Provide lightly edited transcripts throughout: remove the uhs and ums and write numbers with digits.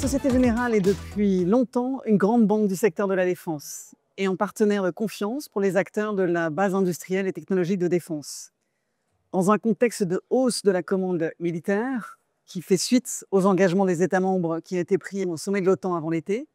Société Générale est depuis longtemps une grande banque du secteur de la défense et un partenaire de confiance pour les acteurs de la base industrielle et technologique de défense. Dans un contexte de hausse de la commande militaire, qui fait suite aux engagements des États membres qui ont été pris au sommet de l'OTAN avant l'été,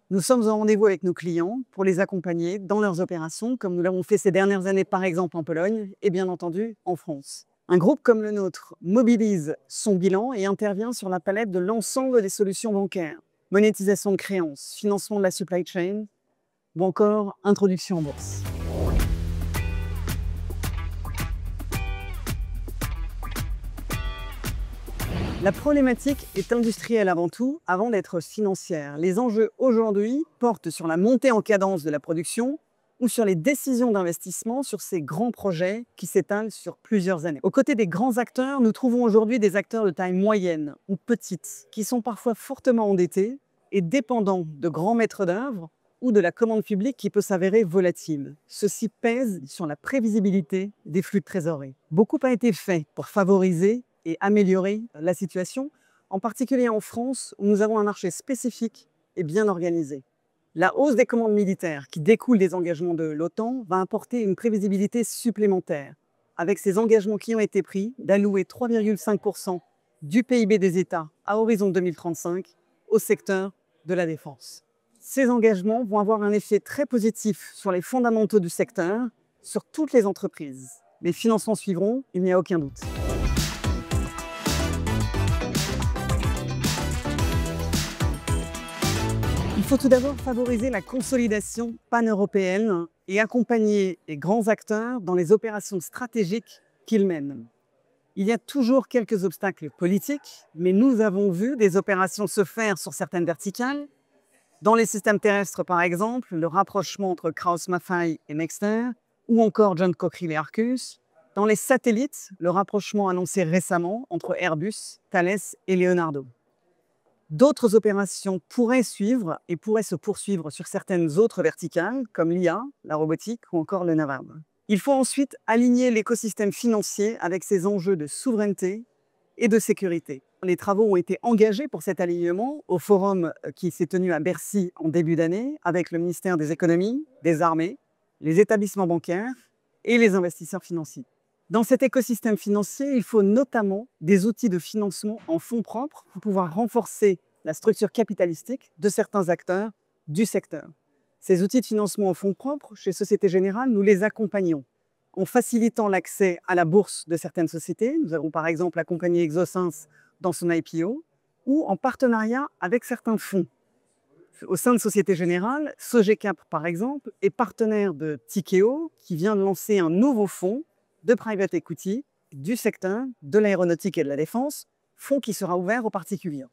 nous sommes en rendez-vous avec nos clients pour les accompagner dans leurs opérations, comme nous l'avons fait ces dernières années, par exemple en Pologne et bien entendu en France. Un groupe comme le nôtre mobilise son bilan et intervient sur la palette de l'ensemble des solutions bancaires, monétisation de créances, financement de la supply chain ou encore introduction en bourse. La problématique est industrielle avant tout, avant d'être financière. Les enjeux aujourd'hui portent sur la montée en cadence de la production ou sur les décisions d'investissement sur ces grands projets qui s'étalent sur plusieurs années. Aux côtés des grands acteurs, nous trouvons aujourd'hui des acteurs de taille moyenne ou petite, qui sont parfois fortement endettés et dépendants de grands maîtres d'œuvre ou de la commande publique qui peut s'avérer volatile. Ceci pèse sur la prévisibilité des flux de trésorerie. Beaucoup a été fait pour favoriser et améliorer la situation, en particulier en France, où nous avons un marché spécifique et bien organisé. La hausse des commandes militaires qui découle des engagements de l'OTAN va apporter une prévisibilité supplémentaire, avec ces engagements qui ont été pris d'allouer 3,5% du PIB des États à horizon 2035 au secteur de la défense. Ces engagements vont avoir un effet très positif sur les fondamentaux du secteur, sur toutes les entreprises. Les financements suivront, il n'y a aucun doute. Il faut tout d'abord favoriser la consolidation pan-européenne et accompagner les grands acteurs dans les opérations stratégiques qu'ils mènent. Il y a toujours quelques obstacles politiques, mais nous avons vu des opérations se faire sur certaines verticales. Dans les systèmes terrestres, par exemple, le rapprochement entre Krauss-Maffei et Nexter, ou encore John Cockerill et Arcus. Dans les satellites, le rapprochement annoncé récemment entre Airbus, Thales et Leonardo. D'autres opérations pourraient suivre et pourraient se poursuivre sur certaines autres verticales, comme l'IA, la robotique ou encore le naval. Il faut ensuite aligner l'écosystème financier avec ses enjeux de souveraineté et de sécurité. Les travaux ont été engagés pour cet alignement au forum qui s'est tenu à Bercy en début d'année avec le ministère des Économies, des Armées, les établissements bancaires et les investisseurs financiers. Dans cet écosystème financier, il faut notamment des outils de financement en fonds propres pour pouvoir renforcer la structure capitalistique de certains acteurs du secteur. Ces outils de financement en fonds propres, chez Société Générale, nous les accompagnons en facilitant l'accès à la bourse de certaines sociétés. Nous avons par exemple accompagné Exosens dans son IPO ou en partenariat avec certains fonds. Au sein de Société Générale, Sogecap par exemple est partenaire de Tikeo qui vient de lancer un nouveau fonds de private equity du secteur de l'aéronautique et de la défense, fonds qui sera ouvert aux particuliers.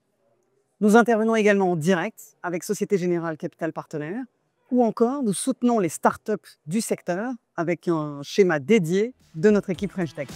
Nous intervenons également en direct avec Société Générale Capital Partenaire ou encore nous soutenons les startups du secteur avec un schéma dédié de notre équipe French Tech.